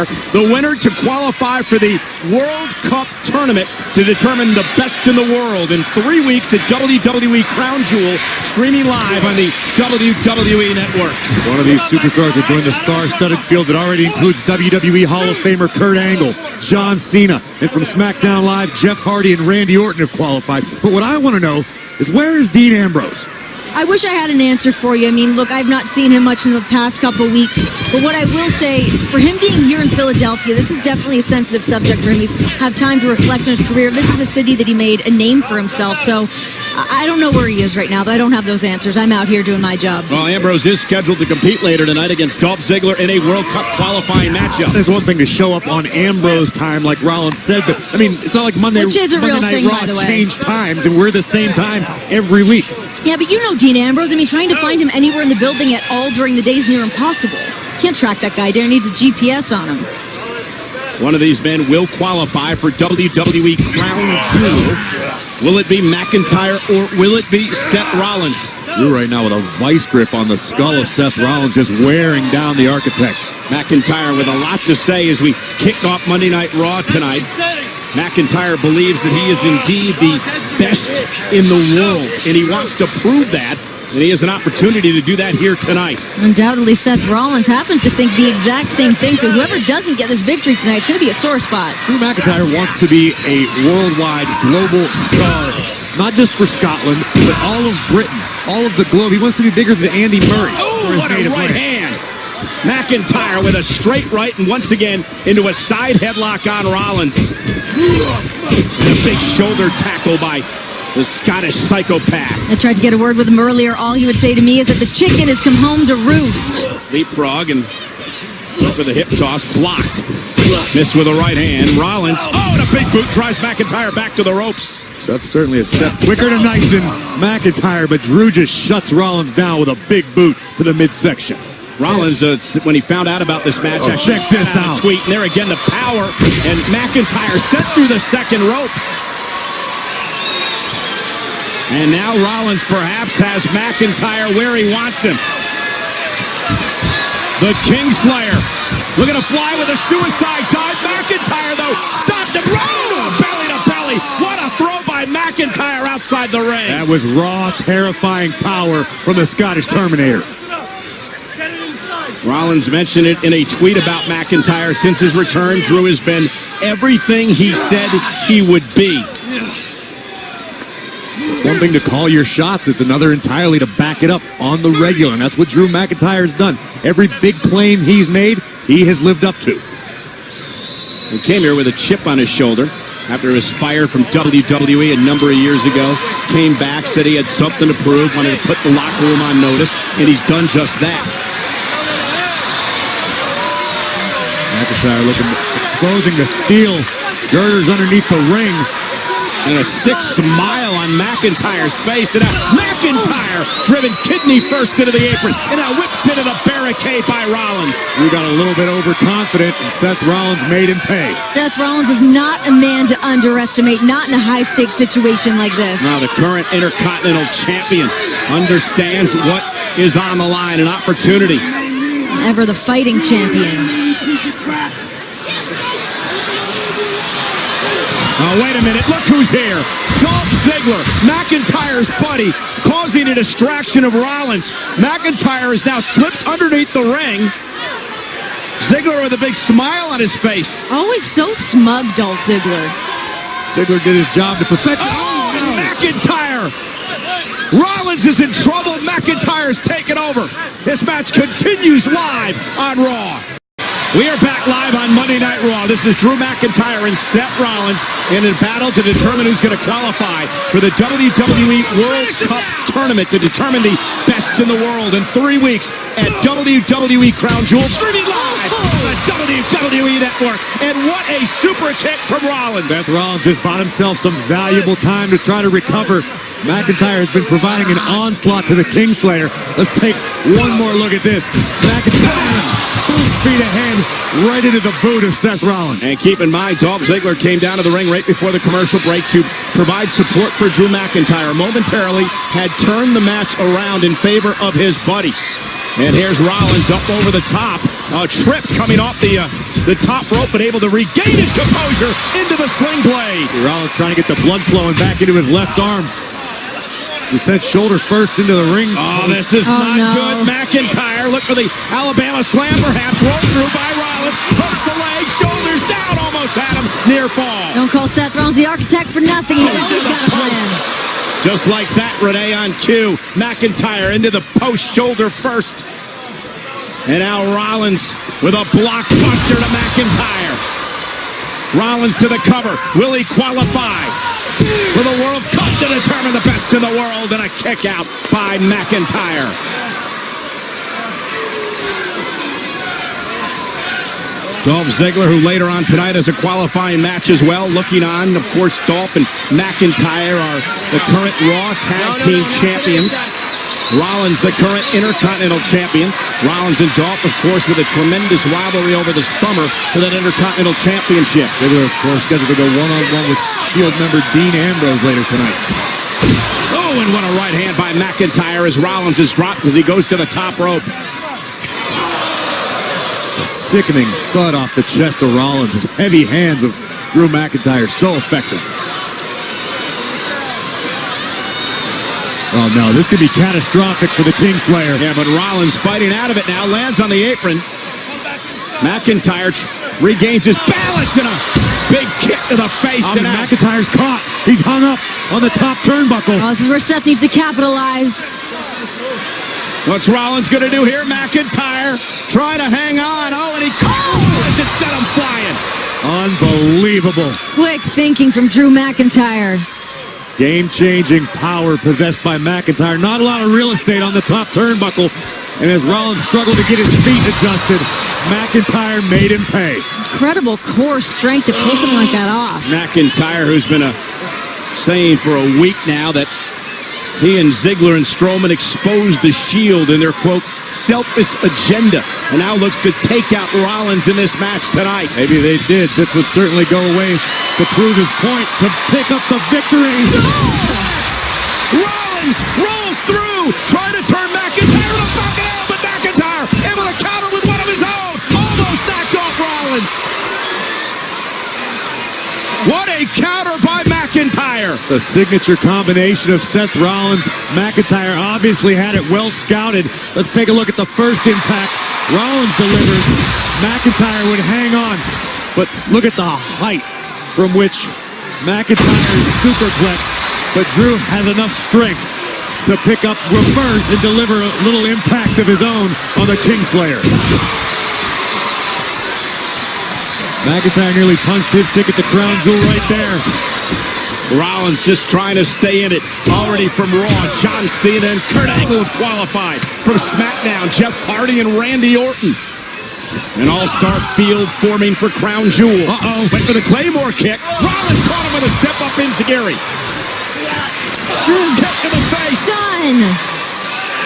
McIntyre, the winner to qualify for the World Cup tournament to determine the best in the world in 3 weeks at WWE Crown Jewel, streaming live on the WWE Network. One of these superstars will join the star-studded field that already includes WWE Hall of Famer Kurt Angle, John Cena, and from SmackDown Live, Jeff Hardy and Randy Orton have qualified. But what I want to know is, where is Dean Ambrose? I wish I had an answer for you. I mean, look, I've not seen him much in the past couple weeks. But what I will say, for him being here in Philadelphia, this is definitely a sensitive subject for him. He's had time to reflect on his career. This is a city that he made a name for himself. So I don't know where he is right now, but I don't have those answers. I'm out here doing my job. Well, Ambrose is scheduled to compete later tonight against Dolph Ziggler in a World Cup qualifying matchup. There's one thing to show up on Ambrose time, like Rollins said, but I mean, it's not like Monday Night Raw changed times, and we're the same time every week. Yeah, but you know Dean Ambrose. I mean, trying to find him anywhere in the building at all during the day is near impossible. Can't track that guy down. He needs a GPS on him. One of these men will qualify for WWE Crown Jewel. Will it be McIntyre or will it be Seth Rollins? You're right now with a vice grip on the skull of Seth Rollins, just wearing down the architect. McIntyre with a lot to say as we kick off Monday Night Raw tonight. McIntyre believes that he is indeed the best in the world, and he wants to prove that, and he has an opportunity to do that here tonight. Undoubtedly, Seth Rollins happens to think the exact same thing, so whoever doesn't get this victory tonight, it's going to be a sore spot. Drew McIntyre wants to be a worldwide, global star, not just for Scotland, but all of Britain, all of the globe. He wants to be bigger than Andy Murray. Oh, what a right hand! McIntyre with a straight right, and once again into a side headlock on Rollins. And a big shoulder tackle by the Scottish psychopath. I tried to get a word with him earlier. All he would say to me is that the chicken has come home to roost. Leapfrog and with a hip toss, blocked. Missed with a right hand. Rollins, and a big boot drives McIntyre back to the ropes. That's certainly a step quicker tonight than McIntyre, but Drew just shuts Rollins down with a big boot to the midsection. Rollins, when he found out about this match, check this out. Tweet, and there again, the power, and McIntyre sent through the second rope. And now Rollins perhaps has McIntyre where he wants him. The Kingslayer looking to fly with a suicide dive. McIntyre, though, stopped him. Belly to belly. What a throw by McIntyre outside the ring. That was raw, terrifying power from the Scottish Terminator. Rollins mentioned it in a tweet about McIntyre. Since his return, Drew has been everything he said he would be. It's one thing to call your shots. It's another entirely to back it up on the regular. And that's what Drew McIntyre has done. Every big claim he's made, he has lived up to. He came here with a chip on his shoulder after he was fired from WWE a number of years ago. Came back, said he had something to prove, wanted to put the locker room on notice, and he's done just that. McIntyre exposing the steel girders underneath the ring. And a sick smile on McIntyre's face. And a McIntyre driven kidney first into the apron. And a whipped into the barricade by Rollins. We got a little bit overconfident, and Seth Rollins made him pay. Seth Rollins is not a man to underestimate, not in a high-stakes situation like this. Now the current Intercontinental Champion understands what is on the line, an opportunity. Ever the fighting champion. Oh, wait a minute. Look who's here. Dolph Ziggler, McIntyre's buddy, causing a distraction of Rollins. McIntyre is now slipped underneath the ring. Ziggler with a big smile on his face. Always so smug, Dolph Ziggler. Ziggler did his job to perfection. McIntyre! Rollins is in trouble. McIntyre's taken over. This match continues live on Raw. We are back live on Monday Night Raw. This is Drew McIntyre and Seth Rollins in a battle to determine who's going to qualify for the WWE World Cup tournament to determine the best in the world in 3 weeks at WWE Crown Jewel, streaming live on the WWE Network. And what a super kick from Rollins. Seth Rollins just bought himself some valuable time to try to recover. McIntyre has been providing an onslaught to the Kingslayer. Let's take one more look at this. McIntyre, full speed ahead, right into the boot of Seth Rollins. And keep in mind, Dolph Ziggler came down to the ring right before the commercial break to provide support for Drew McIntyre. Momentarily had turned the match around in favor of his buddy. And here's Rollins up over the top. tripped coming off the top rope, but able to regain his composure into the sling blade. Rollins trying to get the blood flowing back into his left arm. He sent shoulder first into the ring. Oh, this is not good. McIntyre, look for the Alabama slam, perhaps. Rolled through by Rollins. Hooks the leg, shoulders down, almost had him. Near fall. Don't call Seth Rollins the architect for nothing. He's always got a plan. Just like that, Renee on cue. McIntyre into the post, shoulder first. And now Rollins with a blockbuster to McIntyre. Rollins to the cover. Will he qualify for the World Cup to determine the best in the world? And a kick out by McIntyre. Dolph Ziggler, who later on tonight has a qualifying match as well, looking on. Of course, Dolph and McIntyre are the current Raw Tag Team Champions. Rollins, the current Intercontinental Champion. Rollins and Dolph, of course, with a tremendous rivalry over the summer for that Intercontinental Championship. Ziggler, of course, scheduled to go one-on-one with Shield member Dean Ambrose later tonight. Oh, and what a right hand by McIntyre as Rollins is dropped as he goes to the top rope. A sickening thud off the chest of Rollins. His heavy hands of Drew McIntyre so effective. Oh, no, this could be catastrophic for the Kingslayer. Yeah, but Rollins fighting out of it now, lands on the apron. McIntyre regains his balance and a big kick to the face. And McIntyre's caught. He's hung up on the top turnbuckle. Oh, this is where Seth needs to capitalize. What's Rollins going to do here? McIntyre trying to hang on. Oh, and he just set him flying. Unbelievable. Quick thinking from Drew McIntyre. Game-changing power possessed by McIntyre. Not a lot of real estate on the top turnbuckle. And as Rollins struggled to get his feet adjusted, McIntyre made him pay. Incredible core strength to pull something like that off. McIntyre, who's been saying for a week now that he and Ziggler and Strowman exposed the Shield in their, quote, selfish agenda, and now looks to take out Rollins in this match tonight. Maybe they did. This would certainly go away to prove his point, to pick up the victory. Rollins rolls through, trying to turn McIntyre to fucking hell, but McIntyre able to counter with one of his own. Almost knocked off Rollins. What a counter by McIntyre. The signature combination of Seth Rollins. McIntyre obviously had it well scouted. Let's take a look at the first impact. Rollins delivers. McIntyre would hang on. But look at the height from which McIntyre is superplexed. But Drew has enough strength to pick up, reverse, and deliver a little impact of his own on the Kingslayer. McIntyre nearly punched his ticket to Crown Jewel right there. Rollins just trying to stay in it. Already from Raw, John Cena and Kurt Angle have qualified. From SmackDown, Jeff Hardy and Randy Orton. An all-star field forming for Crown Jewel. Went for the Claymore kick. Rollins caught him with a step-up enziguri. Drew's kick to the face. Done.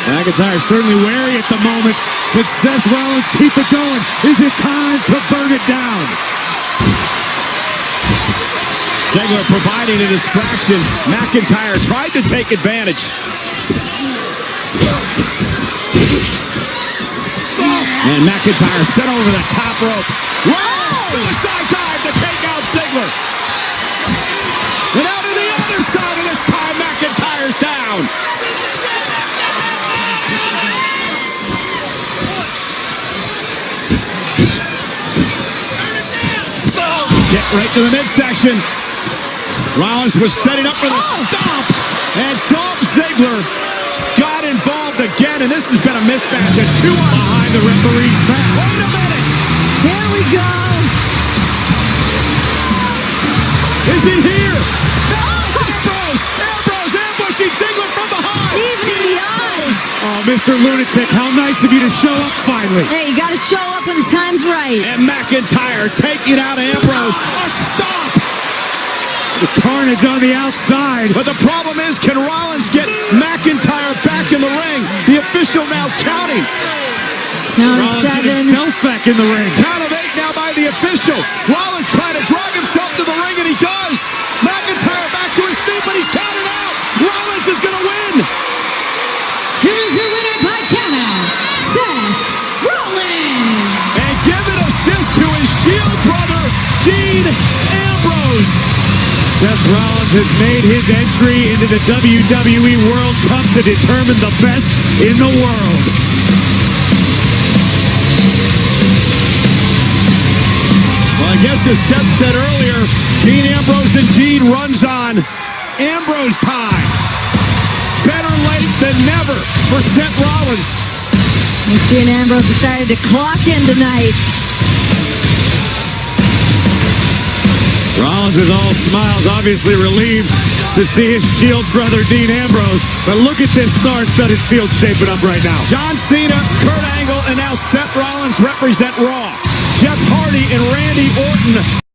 McIntyre certainly wary at the moment. But Seth Rollins keep it going. Is it time to burn it down? Ziggler providing a distraction. McIntyre tried to take advantage. And McIntyre set over the top rope. Suicide dive to take out Ziggler. And out to the other side, and this time McIntyre's down. Get right to the midsection. Rollins was setting up for the stomp. And Dolph Ziggler got involved again. And this has been a mismatch. A 2 behind the referee's back. Wait a minute. Here we go. Is he here? Ambrose ambushing Ziggler from behind. Even in the eyes. Oh, Mr. Lunatic, how nice of you to show up finally. Hey, you got to show up when the time's right. And McIntyre taking out Ambrose. A stomp. The carnage on the outside. But the problem is, can Rollins get McIntyre back in the ring? The official now counting. Count Rollins of 7. get himself back in the ring. Count of 8 now by the official. Rollins trying to drag himself to the ring, and he does. McIntyre back to his feet, but he's counted out. Rollins is going to win. Here's your winner by countout, Seth Rollins. Dean Ambrose. Seth Rollins has made his entry into the WWE World Cup to determine the best in the world. Well, I guess as Seth said earlier, Dean Ambrose indeed runs on Ambrose time. Better late than never for Seth Rollins. Dean Ambrose decided to clock in tonight. Rollins is all smiles, obviously relieved to see his Shield brother Dean Ambrose. But look at this star-studded field shaping up right now. John Cena, Kurt Angle, and now Seth Rollins represent Raw. Jeff Hardy and Randy Orton